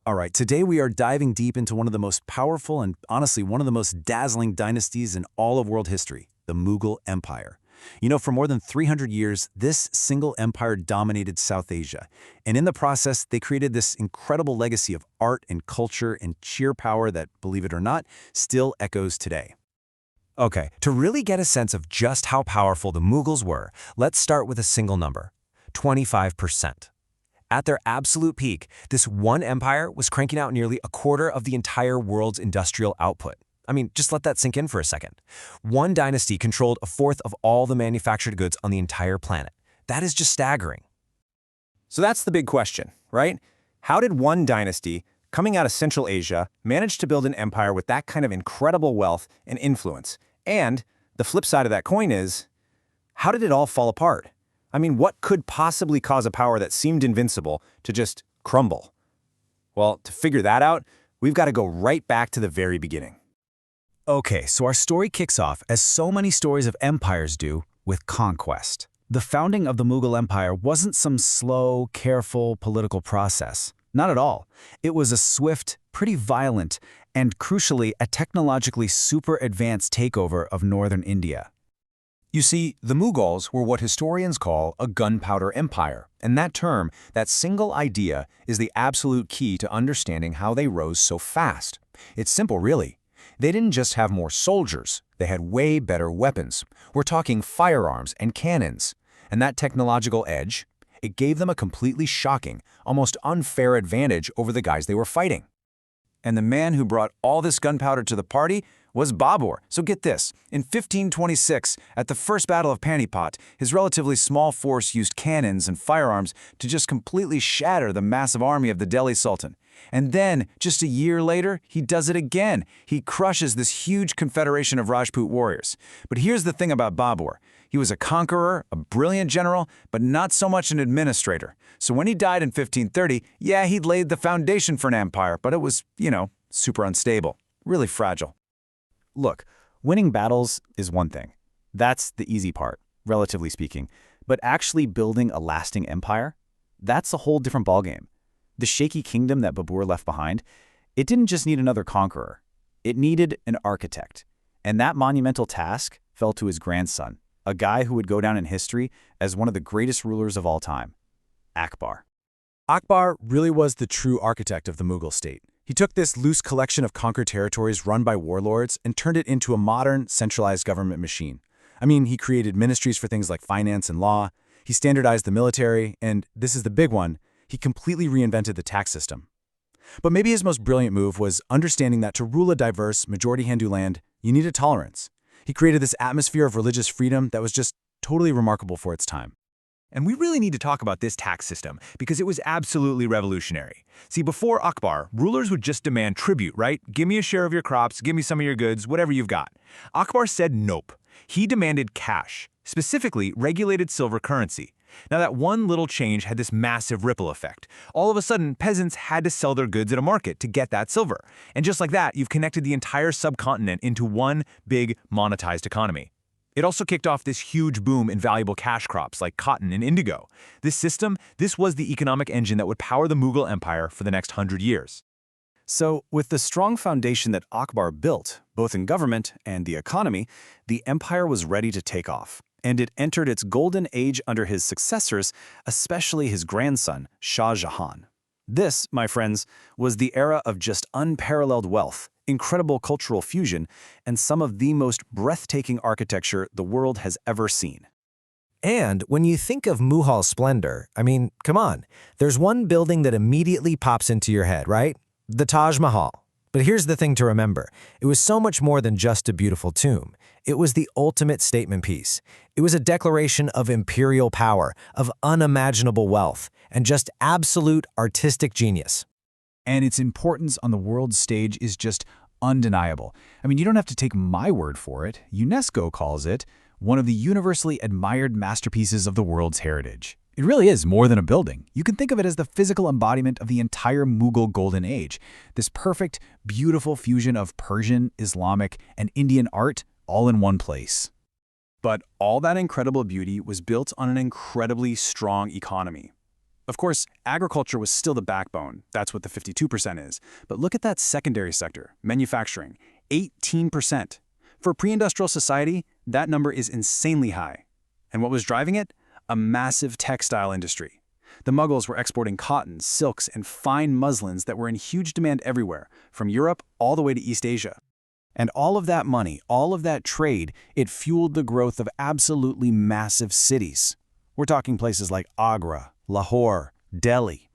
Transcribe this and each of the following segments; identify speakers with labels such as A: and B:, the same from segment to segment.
A: All right, today we are diving deep into one of the most powerful and honestly one of the most dazzling dynasties in all of world history, the Mughal Empire. For more than 300 years, this single empire dominated South Asia. And in the process, they created this incredible legacy of art and culture and sheer power that, believe it or not, still echoes today.
B: Okay, to really get a sense of just how powerful the Mughals were, let's start with a single number, 25%. At their absolute peak, this one empire was cranking out nearly a quarter of the entire world's industrial output. I mean, just let that sink in for a second. One dynasty controlled a fourth of all the manufactured goods on the entire planet. That is just staggering.
C: So that's the big question, right? How did one dynasty, coming out of Central Asia, manage to build an empire with that kind of incredible wealth and influence? And the flip side of that coin is, how did it all fall apart? I mean, what could possibly cause a power that seemed invincible to just crumble? Well, to figure that out, we've got to go right back to the very beginning.
A: Okay, so our story kicks off, as so many stories of empires do, with conquest. The founding of the Mughal Empire wasn't some slow, careful political process. Not at all. It was a swift, pretty violent, and crucially, a technologically super advanced takeover of northern India.
C: You see, the Mughals were what historians call a gunpowder empire, and that term, that single idea, is the absolute key to understanding how they rose so fast. It's simple, really. They didn't just have more soldiers, they had way better weapons. We're talking firearms and cannons. And that technological edge, it gave them a completely shocking, almost unfair advantage over the guys they were fighting. And the man who brought all this gunpowder to the party was Babur. So get this, in 1526, at the First Battle of Panipat, his relatively small force used cannons and firearms to just completely shatter the massive army of the Delhi Sultan. And then, just a year later, he does it again. He crushes this huge confederation of Rajput warriors. But here's the thing about Babur. He was a conqueror, a brilliant general, but not so much an administrator. So when he died in 1530, yeah, he'd laid the foundation for an empire, but it was, super unstable, really fragile.
D: Look, winning battles is one thing. That's the easy part, relatively speaking. But actually building a lasting empire, that's a whole different ballgame. The shaky kingdom that Babur left behind, it didn't just need another conqueror. It needed an architect. And that monumental task fell to his grandson, a guy who would go down in history as one of the greatest rulers of all time, Akbar.
A: Akbar really was the true architect of the Mughal state. He took this loose collection of conquered territories run by warlords and turned it into a modern, centralized government machine. I mean, he created ministries for things like finance and law, he standardized the military, and this is the big one, he completely reinvented the tax system. But maybe his most brilliant move was understanding that to rule a diverse, majority Hindu land, you needed tolerance. He created this atmosphere of religious freedom that was just totally remarkable for its time.
E: And we really need to talk about this tax system because it was absolutely revolutionary. See, before Akbar, rulers would just demand tribute, right? Give me a share of your crops, give me some of your goods, whatever you've got. Akbar said nope. He demanded cash, specifically regulated silver currency. Now that one little change had this massive ripple effect. All of a sudden, peasants had to sell their goods at a market to get that silver. And just like that, you've connected the entire subcontinent into one big monetized economy. It also kicked off this huge boom in valuable cash crops like cotton and indigo. This system, this was the economic engine that would power the Mughal Empire for the next 100 years.
D: So, with the strong foundation that Akbar built, both in government and the economy, the empire was ready to take off. And it entered its golden age under his successors, especially his grandson, Shah Jahan. This, my friends, was the era of just unparalleled wealth, incredible cultural fusion, and some of the most breathtaking architecture the world has ever seen.
B: And when you think of Mughal splendor, I mean, come on, there's one building that immediately pops into your head, right? The Taj Mahal. But here's the thing to remember. It was so much more than just a beautiful tomb. It was the ultimate statement piece. It was a declaration of imperial power, of unimaginable wealth, and just absolute artistic genius.
F: And its importance on the world stage is just undeniable. I mean, you don't have to take my word for it. UNESCO calls it one of the universally admired masterpieces of the world's heritage. It really is more than a building. You can think of it as the physical embodiment of the entire Mughal Golden Age, this perfect, beautiful fusion of Persian, Islamic, and Indian art all in one place.
D: But all that incredible beauty was built on an incredibly strong economy.
F: Of course, agriculture was still the backbone. That's what the 52% is. But look at that secondary sector, manufacturing, 18%. For a pre-industrial society, that number is insanely high. And what was driving it? A massive textile industry. The Mughals were exporting cottons, silks, and fine muslins that were in huge demand everywhere, from Europe all the way to East Asia. And all of that money, all of that trade, it fueled the growth of absolutely massive cities. We're talking places like Agra, Lahore, Delhi.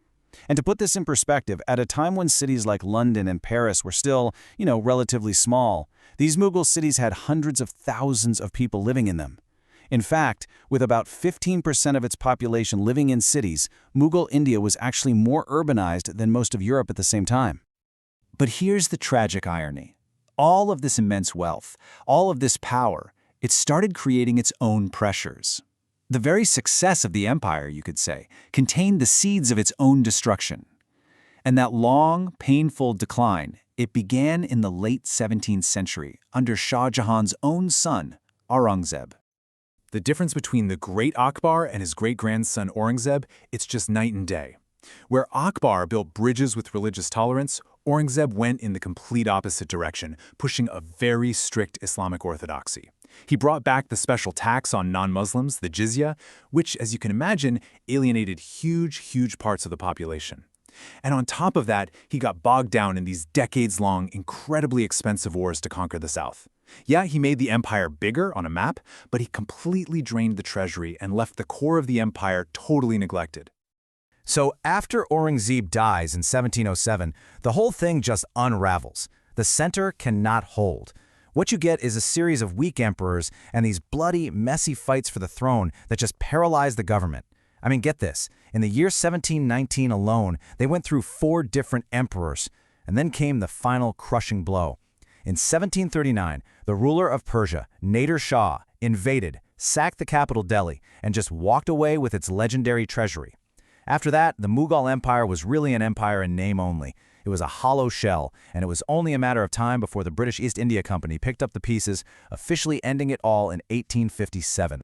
F: And to put this in perspective, at a time when cities like London and Paris were still, relatively small, these Mughal cities had hundreds of thousands of people living in them. In fact, with about 15% of its population living in cities, Mughal India was actually more urbanized than most of Europe at the same time.
D: But here's the tragic irony. All of this immense wealth, all of this power, it started creating its own pressures. The very success of the empire, you could say, contained the seeds of its own destruction. And that long, painful decline, it began in the late 17th century under Shah Jahan's own son, Aurangzeb.
F: The difference between the great Akbar and his great-grandson Aurangzeb, it's just night and day. Where Akbar built bridges with religious tolerance, Aurangzeb went in the complete opposite direction, pushing a very strict Islamic orthodoxy. He brought back the special tax on non-Muslims, the jizya, which, as you can imagine, alienated huge parts of the population. And on top of that, he got bogged down in these decades-long, incredibly expensive wars to conquer the south. Yeah, he made the empire bigger on a map, but he completely drained the treasury and left the core of the empire totally neglected.
B: So after Aurangzeb dies in 1707, the whole thing just unravels. The center cannot hold. What you get is a series of weak emperors and these bloody, messy fights for the throne that just paralyze the government. I mean, get this. In the year 1719 alone, they went through 4 different emperors, and then came the final crushing blow. In 1739, the ruler of Persia, Nader Shah, invaded, sacked the capital Delhi, and just walked away with its legendary treasury. After that, the Mughal Empire was really an empire in name only. It was a hollow shell, and it was only a matter of time before the British East India Company picked up the pieces, officially ending it all in 1857.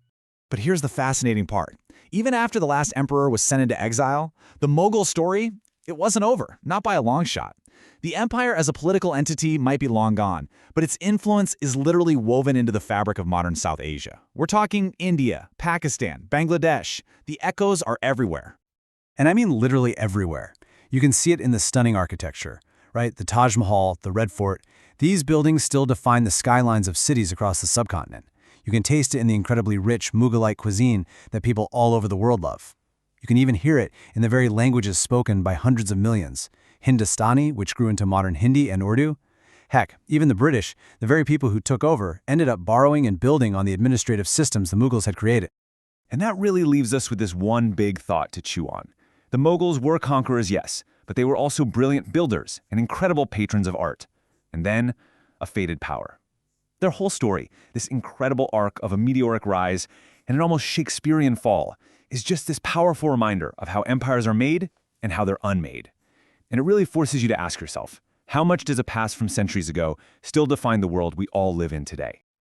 F: But here's the fascinating part. Even after the last emperor was sent into exile, the Mughal story, it wasn't over, not by a long shot. The empire as a political entity might be long gone, but its influence is literally woven into the fabric of modern South Asia. We're talking India, Pakistan, Bangladesh. The echoes are everywhere. And I mean literally everywhere. You can see it in the stunning architecture, right? The Taj Mahal, the Red Fort. These buildings still define the skylines of cities across the subcontinent. You can taste it in the incredibly rich Mughalite cuisine that people all over the world love. You can even hear it in the very languages spoken by hundreds of millions. Hindustani, which grew into modern Hindi and Urdu. Heck, even the British, the very people who took over, ended up borrowing and building on the administrative systems the Mughals had created.
E: And that really leaves us with this one big thought to chew on. The Mughals were conquerors, yes, but they were also brilliant builders and incredible patrons of art. And then, a fated power. Their whole story, this incredible arc of a meteoric rise and an almost Shakespearean fall, is just this powerful reminder of how empires are made and how they're unmade. And it really forces you to ask yourself, how much does a past from centuries ago still define the world we all live in today?